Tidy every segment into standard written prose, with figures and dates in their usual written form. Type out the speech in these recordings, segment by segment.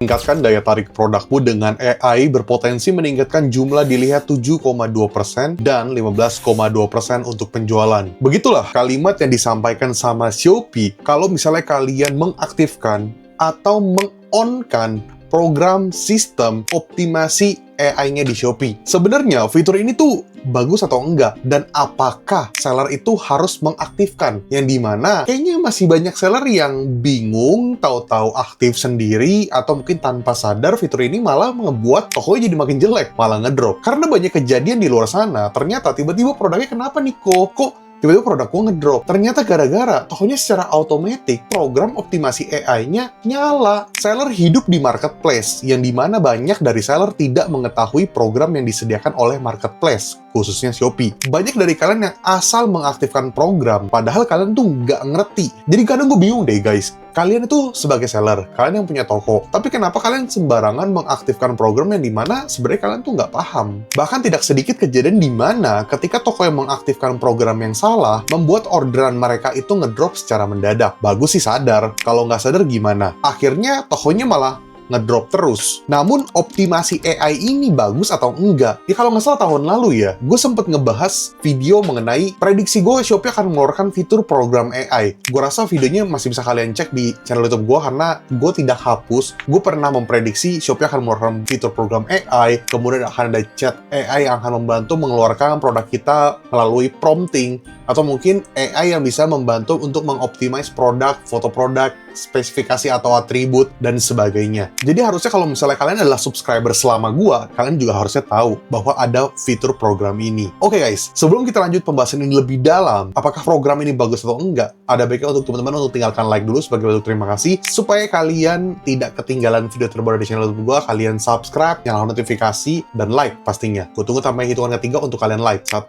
Tingkatkan daya tarik produkmu dengan AI berpotensi meningkatkan jumlah dilihat 7,2% dan 15,2% untuk penjualan. Begitulah kalimat yang disampaikan sama Shopee kalau misalnya kalian mengaktifkan atau meng-on-kan program sistem optimasi AI-nya di Shopee. Sebenarnya fitur ini tuh bagus atau enggak? Dan apakah seller itu harus mengaktifkan? Yang dimana kayaknya masih banyak seller yang bingung, tahu-tahu aktif sendiri, atau mungkin tanpa sadar fitur ini malah membuat tokonya jadi makin jelek, malah ngedrop. Karena banyak kejadian di luar sana, ternyata tiba-tiba produknya kenapa nih kok tiba-tiba produk gue ngedrop. Ternyata gara-gara tokonya secara otomatis program optimasi AI-nya nyala. Seller hidup di marketplace, yang dimana banyak dari seller tidak mengetahui program yang disediakan oleh marketplace, khususnya Shopee. Banyak dari kalian yang asal mengaktifkan program, padahal kalian tuh nggak ngerti. Jadi kadang gue bingung deh guys, kalian itu sebagai seller, kalian yang punya toko, tapi kenapa kalian sembarangan mengaktifkan program yang dimana sebenarnya kalian tuh nggak paham? Bahkan tidak sedikit kejadian dimana ketika toko yang mengaktifkan program yang salah, membuat orderan mereka itu ngedrop secara mendadak. Bagus sih sadar, kalau nggak sadar gimana? Akhirnya tokonya malah ngedrop terus. Namun, optimasi AI ini bagus atau enggak? Ya kalau nggak salah tahun lalu ya, gue sempet ngebahas video mengenai prediksi gue Shopee akan mengeluarkan fitur program AI. Gue rasa videonya masih bisa kalian cek di channel YouTube gue karena gue tidak hapus. Gue pernah memprediksi Shopee akan mengeluarkan fitur program AI, kemudian akan ada chat AI yang akan membantu mengeluarkan produk kita melalui prompting, atau mungkin AI yang bisa membantu untuk mengoptimize produk, foto produk, spesifikasi atau atribut, dan sebagainya. Jadi harusnya kalau misalnya kalian adalah subscriber selama gua, kalian juga harusnya tahu bahwa ada fitur program ini. Oke guys, sebelum kita lanjut pembahasan ini lebih dalam, apakah program ini bagus atau enggak? Ada baiknya untuk teman-teman untuk tinggalkan like dulu sebagai bentuk terima kasih, supaya kalian tidak ketinggalan video terbaru di channel YouTube gua, kalian subscribe, nyalakan notifikasi, dan like pastinya. Gue tunggu sampai hitungan ketiga untuk kalian like. 1,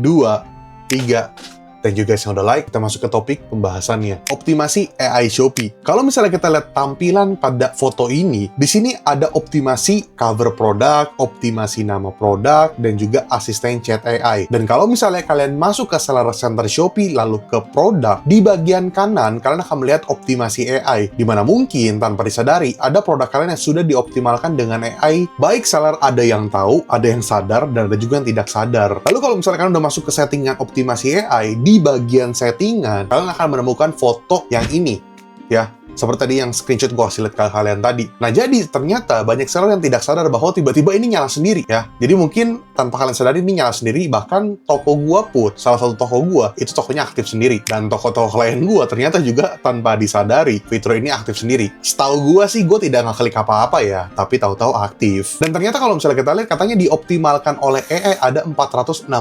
2, 3. Thank you guys yang udah like. Kita masuk ke topik pembahasannya. Optimasi AI Shopee. Kalau misalnya kita lihat tampilan pada foto ini, di sini ada optimasi cover produk, optimasi nama produk, dan juga asisten chat AI. Dan kalau misalnya kalian masuk ke seller center Shopee, lalu ke produk, di bagian kanan, kalian akan melihat optimasi AI. Dimana mungkin tanpa disadari, ada produk kalian yang sudah dioptimalkan dengan AI. Baik seller ada yang tahu, ada yang sadar, dan ada juga yang tidak sadar. Lalu kalau misalnya kalian udah masuk ke settingan optimasi AI, di bagian settingan, kalian akan menemukan foto yang ini, ya. Seperti tadi yang screenshot gue kasih lihat ke kalian tadi. Nah, jadi ternyata banyak seller yang tidak sadar bahwa tiba-tiba ini nyala sendiri, ya. Jadi mungkin tanpa kalian sadari ini nyala sendiri, bahkan toko gue pun, salah satu toko gue, itu tokonya aktif sendiri. Dan toko-toko klien gue ternyata juga tanpa disadari, fitur ini aktif sendiri. Setahu gue sih, gue tidak ngeklik apa-apa ya, tapi tahu-tahu aktif. Dan ternyata kalau misalnya kita lihat, katanya dioptimalkan oleh AI ada 469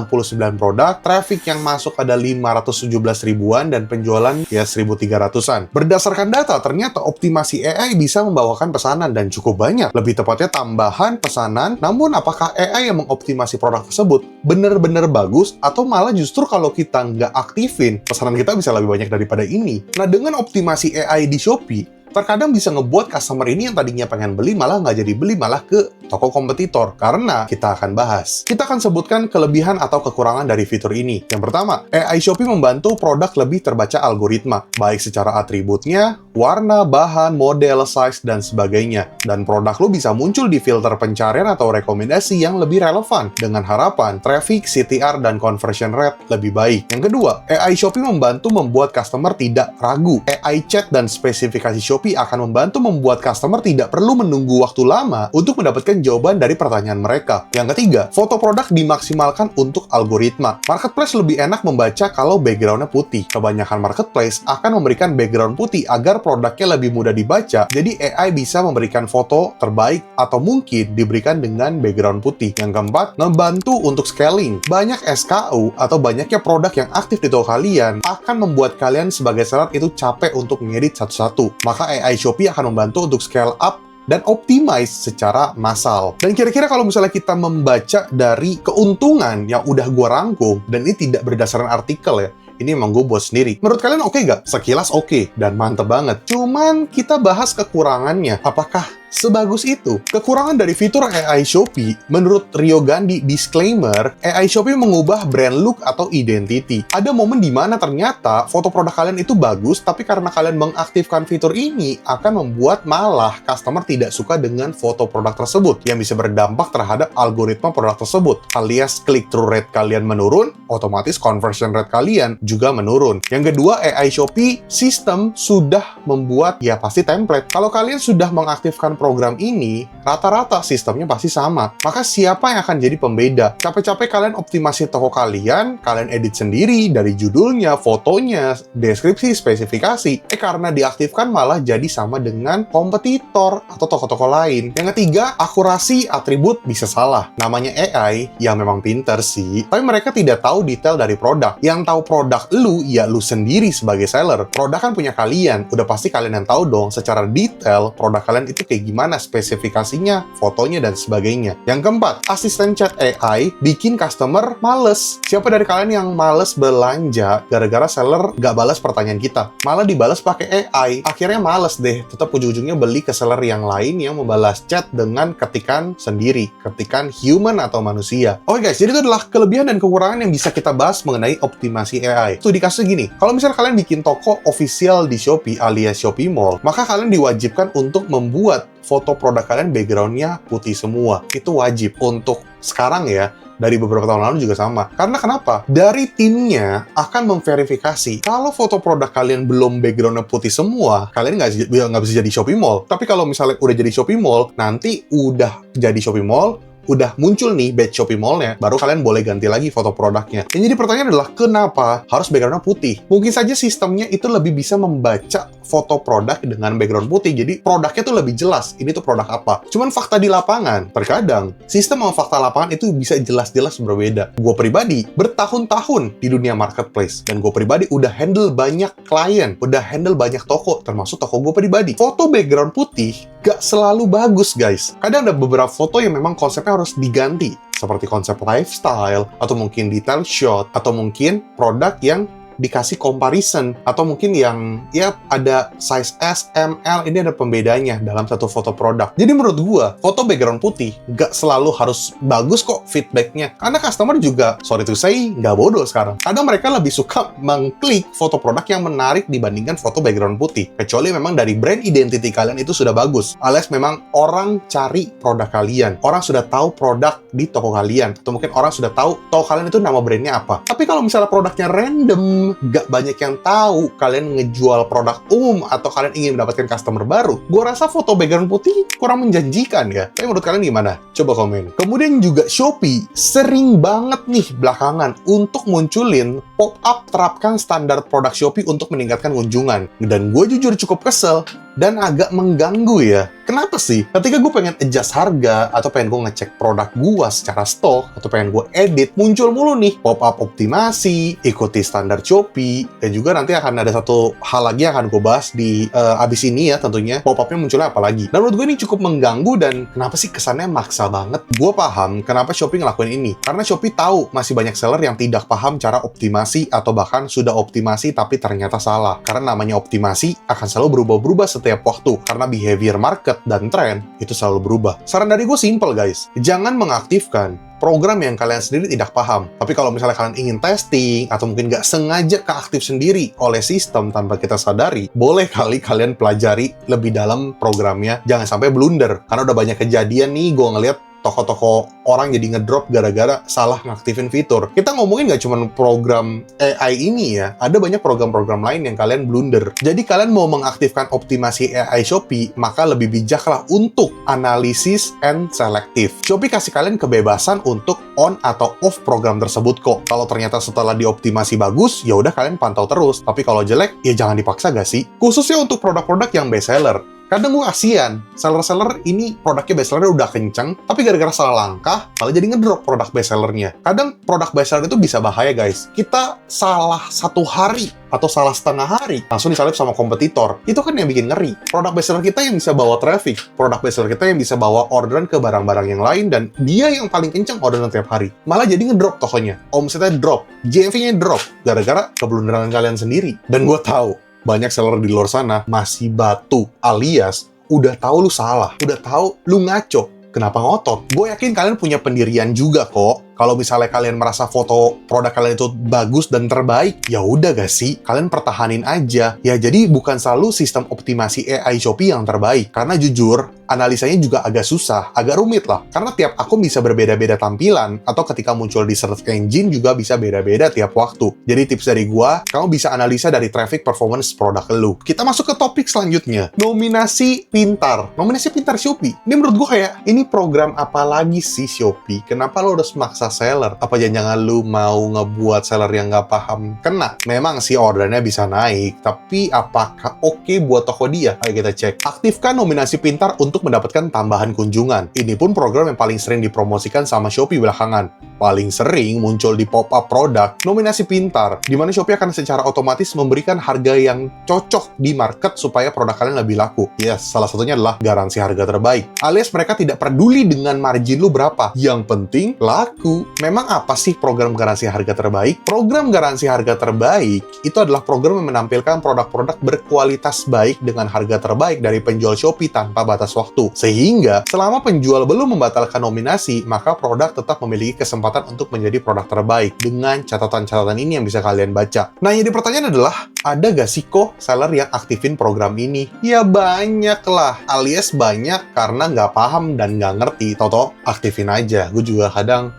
produk, traffic yang masuk ada 517 ribuan, dan penjualan ya 1.300-an. Berdasarkan data, ternyata optimasi AI bisa membawakan pesanan dan cukup banyak. Lebih tepatnya tambahan pesanan, namun apakah AI yang mengoptimasi produk tersebut benar-benar bagus, atau malah justru kalau kita nggak aktifin, pesanan kita bisa lebih banyak daripada ini? Nah, dengan optimasi AI di Shopee, terkadang bisa ngebuat customer ini yang tadinya pengen beli malah nggak jadi beli, malah ke toko kompetitor. Karena kita akan bahas. Kita akan sebutkan kelebihan atau kekurangan dari fitur ini. Yang pertama, AI Shopee membantu produk lebih terbaca algoritma, baik secara atributnya, warna, bahan, model, size, dan sebagainya. Dan produk lo bisa muncul di filter pencarian atau rekomendasi yang lebih relevan, dengan harapan traffic, CTR, dan conversion rate lebih baik. Yang kedua, AI Shopee membantu membuat customer tidak ragu. AI chat dan spesifikasi Shopee akan membantu membuat customer tidak perlu menunggu waktu lama untuk mendapatkan jawaban dari pertanyaan mereka. Yang ketiga, foto produk dimaksimalkan untuk algoritma. Marketplace lebih enak membaca kalau background-nya putih. Kebanyakan marketplace akan memberikan background putih agar produknya lebih mudah dibaca, jadi AI bisa memberikan foto terbaik atau mungkin diberikan dengan background putih. Yang keempat, ngebantu untuk scaling. Banyak SKU atau banyaknya produk yang aktif di toko kalian akan membuat kalian sebagai seller itu capek untuk ngedit satu-satu. Maka AI Shopee akan membantu untuk scale up dan optimize secara massal. Dan kira-kira kalau misalnya kita membaca dari keuntungan yang udah gue rangkum, dan ini tidak berdasarkan artikel ya, ini emang gue buat sendiri. Menurut kalian oke nggak? Sekilas oke, dan mantep banget. Cuman kita bahas kekurangannya. Apakah sebagus itu. Kekurangan dari fitur AI Shopee, menurut Rio Gandhi, disclaimer, AI Shopee mengubah brand look atau identity. Ada momen di mana ternyata foto produk kalian itu bagus, tapi karena kalian mengaktifkan fitur ini, akan membuat malah customer tidak suka dengan foto produk tersebut, yang bisa berdampak terhadap algoritma produk tersebut, alias click-through rate kalian menurun, otomatis conversion rate kalian juga menurun. Yang kedua, AI Shopee sistem sudah membuat, ya pasti template. Kalau kalian sudah mengaktifkan program ini, rata-rata sistemnya pasti sama. Maka siapa yang akan jadi pembeda? Capek-capek kalian optimasi toko kalian edit sendiri dari judulnya, fotonya, deskripsi, spesifikasi. Karena diaktifkan malah jadi sama dengan kompetitor atau toko-toko lain. Yang ketiga, akurasi atribut bisa salah. Namanya AI yang memang pinter sih, tapi mereka tidak tahu detail dari produk. Yang tahu produk lu, ya lu sendiri sebagai seller. Produk kan punya kalian, udah pasti kalian yang tahu dong secara detail produk kalian itu kayak gimana, spesifikasinya, fotonya, dan sebagainya. Yang keempat, asisten chat AI bikin customer males. Siapa dari kalian yang males belanja gara-gara seller gak balas pertanyaan kita? Malah dibalas pakai AI. Akhirnya males deh, tetap ujung-ujungnya beli ke seller yang lain yang membalas chat dengan ketikan sendiri, ketikan human atau manusia. Oke guys, jadi itu adalah kelebihan dan kekurangan yang bisa kita bahas mengenai optimasi AI. Studi kasus gini, kalau misalnya kalian bikin toko official di Shopee alias Shopee Mall, maka kalian diwajibkan untuk membuat foto produk kalian background-nya putih semua. Itu wajib untuk sekarang ya. Dari beberapa tahun lalu juga sama. Karena kenapa? Dari timnya akan memverifikasi kalau foto produk kalian belum background-nya putih semua, kalian nggak bisa jadi Shopee Mall. Tapi kalau misalnya udah jadi Shopee Mall, nanti udah jadi Shopee Mall, udah muncul nih badge Shopee Mall-nya, baru kalian boleh ganti lagi foto produknya. Yang jadi pertanyaan adalah, kenapa harus background-nya putih? Mungkin saja sistemnya itu lebih bisa membaca foto produk dengan background putih, jadi produknya tuh lebih jelas, ini tuh produk apa. Cuman fakta di lapangan, terkadang, sistem sama fakta lapangan itu bisa jelas-jelas berbeda. Gue pribadi, bertahun-tahun di dunia marketplace, dan gue pribadi udah handle banyak klien, udah handle banyak toko, termasuk toko gue pribadi. Foto background putih gak selalu bagus, guys. Kadang ada beberapa foto yang memang konsepnya harus diganti, seperti konsep lifestyle, atau mungkin detail shot, atau mungkin produk yang dikasih comparison, atau mungkin yang ya ada size S, M, L, ini ada pembedanya dalam satu foto produk. Jadi menurut gua, foto background putih gak selalu harus bagus kok feedbacknya, karena customer juga, sorry to say, nggak bodoh sekarang. Kadang mereka lebih suka mengklik foto produk yang menarik dibandingkan foto background putih, kecuali memang dari brand identity kalian itu sudah bagus, alias memang orang cari produk kalian, orang sudah tahu produk di toko kalian, atau mungkin orang sudah tahu toko kalian itu nama brandnya apa. Tapi kalau misalnya produknya random, gak banyak yang tahu, kalian ngejual produk umum, atau kalian ingin mendapatkan customer baru, gue rasa foto background putih kurang menjanjikan ya. Tapi menurut kalian gimana? Coba komen. Kemudian juga Shopee sering banget nih belakangan untuk munculin pop-up terapkan standar produk Shopee untuk meningkatkan kunjungan. Dan gue jujur cukup kesel dan agak mengganggu ya. Kenapa sih? Ketika gue pengen adjust harga, atau pengen gue ngecek produk gue secara stok, atau pengen gue edit, muncul mulu nih pop-up optimasi, ikuti standar Shopee, dan juga nanti akan ada satu hal lagi yang akan gue bahas di abis ini ya tentunya, pop-upnya munculnya apa lagi. Dan menurut gue ini cukup mengganggu, dan kenapa sih kesannya maksa banget? Gue paham kenapa Shopee ngelakuin ini, karena Shopee tahu masih banyak seller yang tidak paham cara optimasi, atau bahkan sudah optimasi tapi ternyata salah. Karena namanya optimasi akan selalu berubah-berubah setiap waktu, karena behavior market dan tren itu selalu berubah. Saran dari gue simple guys, jangan mengaktifkan program yang kalian sendiri tidak paham. Tapi kalau misalnya kalian ingin testing, atau mungkin nggak sengaja keaktif sendiri oleh sistem tanpa kita sadari, boleh kali kalian pelajari lebih dalam programnya, jangan sampai blunder. Karena udah banyak kejadian nih, gue ngeliat toko-toko orang jadi ngedrop gara-gara salah ngaktifin fitur. Kita ngomongin nggak cuma program AI ini ya, ada banyak program-program lain yang kalian blunder. Jadi kalian mau mengaktifkan optimasi AI Shopee, maka lebih bijaklah untuk analisis and selective. Shopee kasih kalian kebebasan untuk on atau off program tersebut kok. Kalau ternyata setelah dioptimasi bagus, ya udah kalian pantau terus. Tapi kalau jelek, ya jangan dipaksa gak sih? Khususnya untuk produk-produk yang best seller. Kadang gue kasihan, seller-seller ini produknya bestsellernya udah kenceng, tapi gara-gara salah langkah, malah jadi ngedrop produk bestsellernya. Kadang produk bestseller itu bisa bahaya guys. Kita salah satu hari, atau salah setengah hari, langsung disalip sama kompetitor. Itu kan yang bikin ngeri. Produk bestseller kita yang bisa bawa traffic, produk bestseller kita yang bisa bawa orderan ke barang-barang yang lain, dan dia yang paling kenceng orderan tiap hari. Malah jadi ngedrop tokonya, omsetnya drop, GMV-nya drop, gara-gara keblunderan kalian sendiri. Dan gue tahu, banyak seller di luar sana masih batu, alias udah tahu lu salah, udah tahu lu ngaco, kenapa ngotot? Gue yakin kalian punya pendirian juga kok. Kalau misalnya kalian merasa foto produk kalian itu bagus dan terbaik, ya udah gak sih? Kalian pertahanin aja. Ya jadi bukan selalu sistem optimasi AI Shopee yang terbaik. Karena jujur, analisanya juga agak susah, agak rumit lah. Karena tiap akun bisa berbeda-beda tampilan, atau ketika muncul di search engine juga bisa beda-beda tiap waktu. Jadi tips dari gua, kamu bisa analisa dari traffic performance produk lu. Kita masuk ke topik selanjutnya. Nominasi pintar. Nominasi pintar Shopee. Ini menurut gua kayak, ini program apa lagi sih Shopee? Kenapa lo harus maksa seller? Apa jangan-jangan lu mau ngebuat seller yang nggak paham kena? Memang sih ordernya bisa naik, tapi apakah oke buat toko dia? Ayo kita cek. Aktifkan nominasi pintar untuk mendapatkan tambahan kunjungan. Ini pun program yang paling sering dipromosikan sama Shopee belakangan. Paling sering muncul di pop-up produk, nominasi pintar, di mana Shopee akan secara otomatis memberikan harga yang cocok di market supaya produk kalian lebih laku. Yes, salah satunya adalah garansi harga terbaik. Alias mereka tidak peduli dengan margin lu berapa. Yang penting, laku. Memang apa sih program garansi harga terbaik? Program garansi harga terbaik itu adalah program yang menampilkan produk-produk berkualitas baik dengan harga terbaik dari penjual Shopee tanpa batas waktu. Sehingga, selama penjual belum membatalkan nominasi, maka produk tetap memiliki kesempatan untuk menjadi produk terbaik dengan catatan-catatan ini yang bisa kalian baca. Nah, yang jadi pertanyaan adalah, ada gak sih kok seller yang aktifin program ini? Ya banyak lah, alias banyak karena nggak paham dan nggak ngerti. Toto, aktifin aja. Gue juga kadang,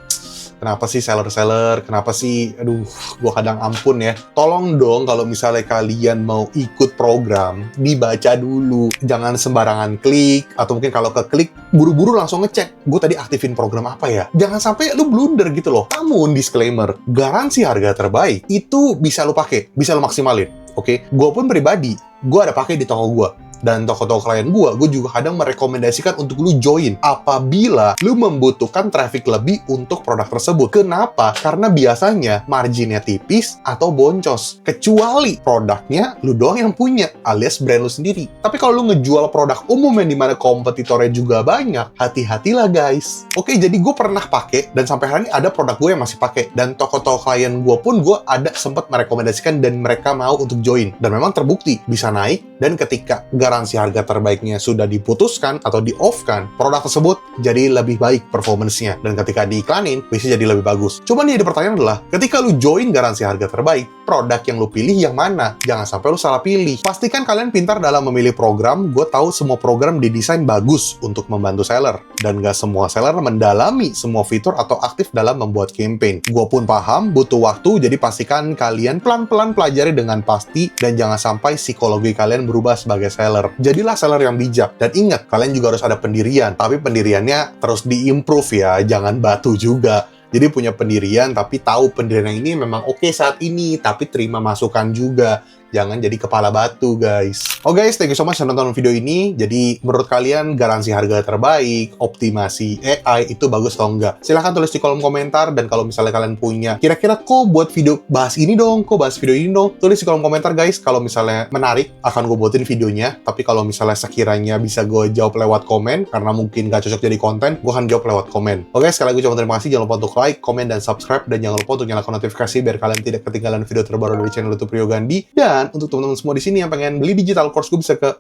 kenapa sih seller-seller? Kenapa sih? Aduh, gue kadang ampun ya. Tolong dong kalau misalnya kalian mau ikut program, dibaca dulu. Jangan sembarangan klik, atau mungkin kalau keklik, buru-buru langsung ngecek. Gue tadi aktifin program apa ya? Jangan sampai lu blunder gitu loh. Namun, disclaimer, garansi harga terbaik itu bisa lu pakai, bisa lu maksimalin. Oke? Gue pun pribadi, gue ada pakai di toko gue. Dan toko-toko klien gue juga kadang merekomendasikan untuk lu join apabila lu membutuhkan traffic lebih untuk produk tersebut. Kenapa? Karena biasanya marginnya tipis atau boncos. Kecuali produknya lu doang yang punya, alias brand lu sendiri. Tapi kalau lu ngejual produk umum yang dimana kompetitornya juga banyak, hati-hatilah guys. Oke, jadi gue pernah pakai, dan sampai hari ini ada produk gue yang masih pakai. Dan toko-toko klien gue pun gue ada sempat merekomendasikan dan mereka mau untuk join. Dan memang terbukti bisa naik, dan ketika garansi harga terbaiknya sudah diputuskan atau di-off-kan, produk tersebut jadi lebih baik performance-nya. Dan ketika diiklanin, bisa jadi lebih bagus. Cuman yang jadi pertanyaan adalah, ketika lu join garansi harga terbaik, produk yang lu pilih yang mana? Jangan sampai lu salah pilih. Pastikan kalian pintar dalam memilih program. Gue tahu semua program didesain bagus untuk membantu seller. Dan gak semua seller mendalami semua fitur atau aktif dalam membuat campaign. Gue pun paham, butuh waktu, jadi pastikan kalian pelan-pelan pelajari dengan pasti, dan jangan sampai psikologi kalian berubah sebagai seller. Jadilah seller yang bijak. Dan ingat, kalian juga harus ada pendirian. Tapi pendiriannya terus di-improve ya, jangan batu juga. Jadi punya pendirian, tapi tahu pendirian yang ini memang oke saat ini, tapi terima masukan juga. Jangan jadi kepala batu, guys. Oh guys, thank you so much sudah nonton video ini. Jadi, menurut kalian garansi harga terbaik, optimasi AI itu bagus atau enggak? Silahkan tulis di kolom komentar, dan kalau misalnya kalian punya, kira-kira kok buat video bahas ini dong, kok bahas video ini dong, tulis di kolom komentar guys. Kalau misalnya menarik, akan gue buatin videonya. Tapi kalau misalnya sekiranya bisa gue jawab lewat komen, karena mungkin gak cocok jadi konten, gue akan jawab lewat komen. Oke, sekali lagi ucapkan terima kasih. Jangan lupa untuk like, komen, dan subscribe. Dan jangan lupa untuk nyalakan notifikasi biar kalian tidak ketinggalan video terbaru dari channel YouTube Rio Gandhi. Dan untuk teman-teman semua di sini yang pengen beli digital course, gue bisa ke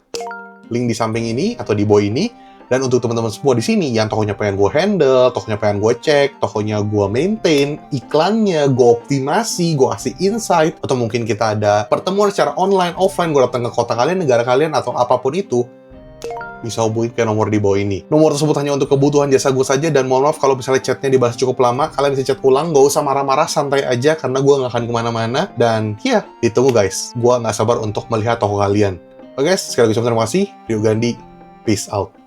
link di samping ini atau di bawah ini. Dan untuk teman-teman semua di sini yang tokonya pengen gue handle, tokonya pengen gue cek, tokonya gue maintain, iklannya gue optimasi, gue kasih insight, atau mungkin kita ada pertemuan secara online, offline, gue datang ke kota kalian, negara kalian, atau apapun itu, bisa hubungi ke nomor di bawah ini. Nomor tersebut hanya untuk kebutuhan jasa gue saja, dan mohon maaf kalau misalnya chatnya dibahas cukup lama, kalian bisa chat ulang, gak usah marah-marah, santai aja, karena gue gak akan kemana-mana. Dan ya, ditunggu guys. Gue gak sabar untuk melihat toko kalian. Oke guys, sekali lagi terima kasih. Rio Gandhi, peace out.